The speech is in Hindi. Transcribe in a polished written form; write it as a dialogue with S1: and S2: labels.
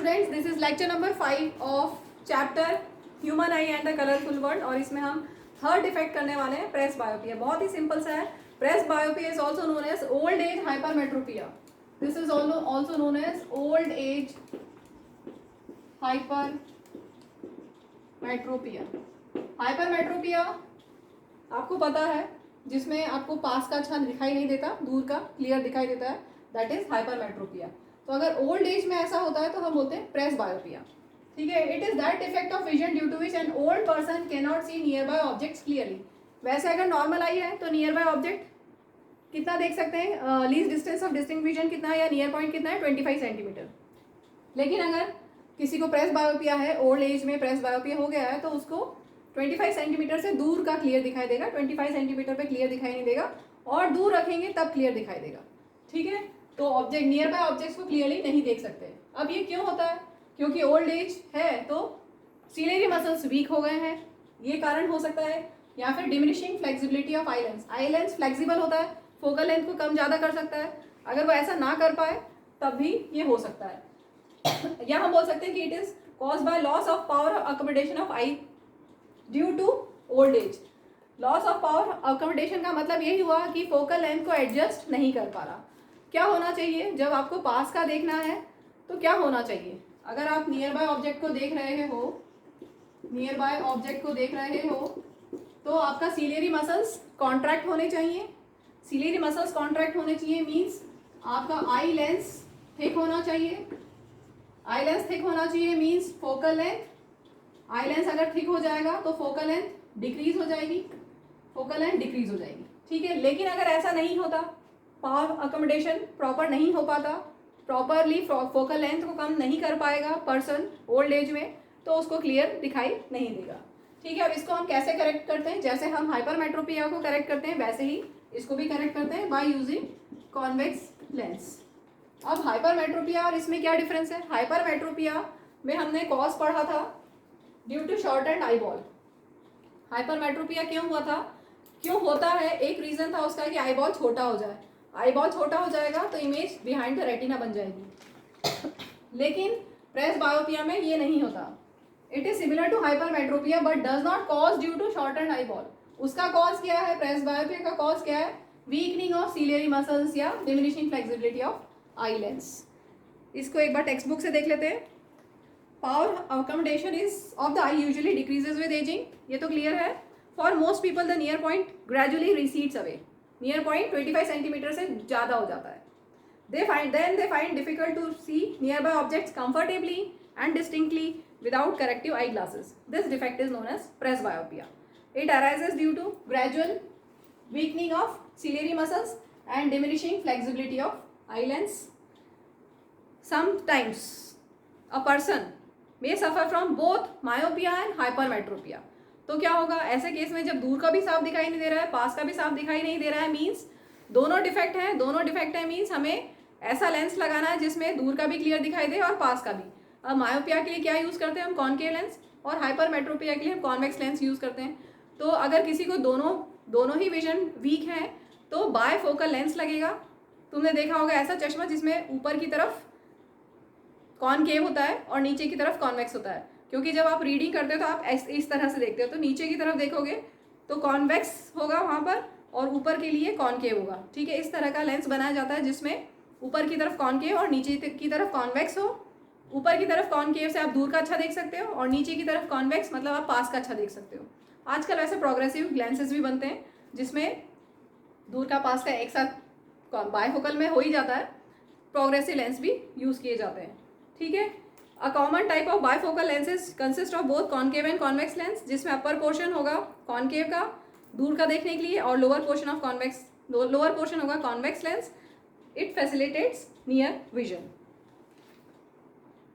S1: Students, this is lecture number 5 of chapter human I and the colourful world और इसमें हम थर्ड डिफेक्ट करने वाले हैं प्रेस बायोपिया। बहुत ही सिंपल सा है। Presbyopia is also known as old age hypermetropia. This is also known as old age hypermetropia. Hypermetropia आपको पता है, जिसमें आपको पास का अच्छा दिखाई नहीं देता, दूर का क्लियर दिखाई देता है, दैट इज हाइपरमेट्रोपिया। तो अगर ओल्ड एज में ऐसा होता है तो हम बोलते हैं प्रेस बायोपिया। ठीक है, it is that effect of vision due to which an old person can not see nearby objects clearly. वैसे अगर नॉर्मल आई है तो नियर बाय ऑब्जेक्ट कितना देख सकते हैं, least distance of distinct vision कितना है या नियर पॉइंट कितना है, 25 सेंटीमीटर। लेकिन अगर किसी को प्रेस बायोपिया है, ओल्ड एज में प्रेस बायोपिया हो गया है, तो उसको 25 सेंटीमीटर से दूर का क्लियर दिखाई देगा। 25 सेंटीमीटर पे क्लियर दिखाई नहीं देगा, और दूर रखेंगे तब क्लियर दिखाई देगा। ठीक है, तो ऑब्जेक्ट नियर बाय ऑब्जेक्ट्स को क्लियरली नहीं देख सकते। अब ये क्यों होता है? क्योंकि ओल्ड एज है तो सीलियरी मसल्स वीक हो गए हैं, ये कारण हो सकता है। या फिर diminishing flexibility of eye lens. Eye lens flexible होता है, फोकल लेंथ को कम ज़्यादा कर सकता है। अगर वो ऐसा ना कर पाए तब भी ये हो सकता है। या हम बोल सकते हैं कि it is cause by loss of power accommodation of eye due to old age. Loss of power accommodation का मतलब यही हुआ कि फोकल लेंथ को एडजस्ट नहीं कर पा रहा। क्या होना चाहिए जब आपको पास का देखना है तो क्या होना चाहिए? अगर आप नियर बाय ऑब्जेक्ट को देख रहे हो, नियर बाय ऑब्जेक्ट को देख रहे हो तो आपका सीलियरी मसल्स कॉन्ट्रैक्ट होने चाहिए। सीलियरी मसल्स कॉन्ट्रैक्ट होने चाहिए मीन्स आपका आई लेंस थिक होना चाहिए। आई लेंस थिक होना चाहिए means focal length, eye lens अगर थिक हो जाएगा तो फोकल लेंथ डिक्रीज हो जाएगी, फोकल लेंथ डिक्रीज हो जाएगी। ठीक है, लेकिन अगर ऐसा नहीं होता, पावर अकोमोडेशन प्रॉपर नहीं हो पाता, प्रॉपरली फोकल लेंथ को कम नहीं कर पाएगा पर्सन ओल्ड एज में, तो उसको क्लियर दिखाई नहीं देगा। ठीक है, अब इसको हम कैसे करेक्ट करते हैं? जैसे हम हाइपरमेट्रोपिया को करेक्ट करते हैं वैसे ही इसको भी करेक्ट करते हैं बाय यूजिंग कॉन्वेक्स लेंस। अब हाइपरमेट्रोपिया और इसमें क्या डिफरेंस है? हाइपरमेट्रोपिया में हमने कॉज पढ़ा था due to shortened eye ball. Hypermetropia क्यों हुआ था, क्यों होता है? एक रीजन था उसका कि आई बॉल छोटा हो जाए। आई बॉल छोटा हो जाएगा तो इमेज बिहाइंड द रेटिना बन जाएगी। लेकिन प्रेस बायोपिया में ये नहीं होता। It is similar to hypermetropia but does not cause due to shortened eye ball. उसका कॉज क्या है? प्रेस बायोपिया का कॉज क्या है? वीकनिंग ऑफ सीलियरी मसल्स या diminishing flexibility of eye lens. इसको एक बार टेक्स्ट बुक से देख लेते हैं। Power accommodation is of the eye usually decreases with aging, ये तो क्लियर है। For most people the near point gradually recedes away. Near point 25 centimetre से ज़्यादा हो जाता है। they find difficult to see nearby objects comfortably and distinctly without corrective eyeglasses. This defect is known as presbyopia. It arises due to gradual weakening of ciliary muscles and diminishing flexibility of eye lens. Sometimes a person may suffer from both myopia and hypermetropia. तो क्या होगा ऐसे केस में? जब दूर का भी साफ दिखाई नहीं दे रहा है, पास का भी साफ दिखाई नहीं दे रहा है, मीन्स दोनों डिफेक्ट हैं। दोनों डिफेक्ट है मीन्स हमें ऐसा लेंस लगाना है जिसमें दूर का भी क्लियर दिखाई दे और पास का भी। अब मायोपिया के लिए क्या यूज़ करते हैं हम? कॉनकेव लेंस, और हाइपरमेट्रोपिया के लिए हम कॉन्वेक्स लेंस यूज़ करते हैं। तो अगर किसी को दोनों ही विजन वीक है तो बाय फोकल लेंस लगेगा। तुमने देखा होगा ऐसा चश्मा जिसमें ऊपर की तरफ कॉनकेव होता है और नीचे की तरफ कॉन्वेक्स होता है, क्योंकि जब आप रीडिंग करते हो तो आप इस तरह से देखते हो, तो नीचे की तरफ देखोगे तो कॉन्वेक्स होगा वहाँ पर और ऊपर के लिए कॉनकेव होगा। ठीक है, इस तरह का लेंस बनाया जाता है जिसमें ऊपर की तरफ कॉनकेव और नीचे की तरफ कॉन्वेक्स हो। ऊपर की तरफ कॉनकेव से आप दूर का अच्छा देख सकते हो और नीचे की तरफ कॉन्वेक्स मतलब आप पास का अच्छा देख सकते हो। आजकल वैसे प्रोग्रेसिव लेंसेज भी बनते हैं जिसमें दूर का पास का एक साथ बायफोकल में हो ही जाता है। प्रोग्रेसिव लेंस भी यूज़ किए जाते हैं। ठीक है, a common type of bifocal lenses consist of both concave and convex lens, जिसमें अपर पोर्शन होगा कॉनकेव का दूर का देखने के लिए और लोअर पोर्शन होगा convex lens. It facilitates near vision.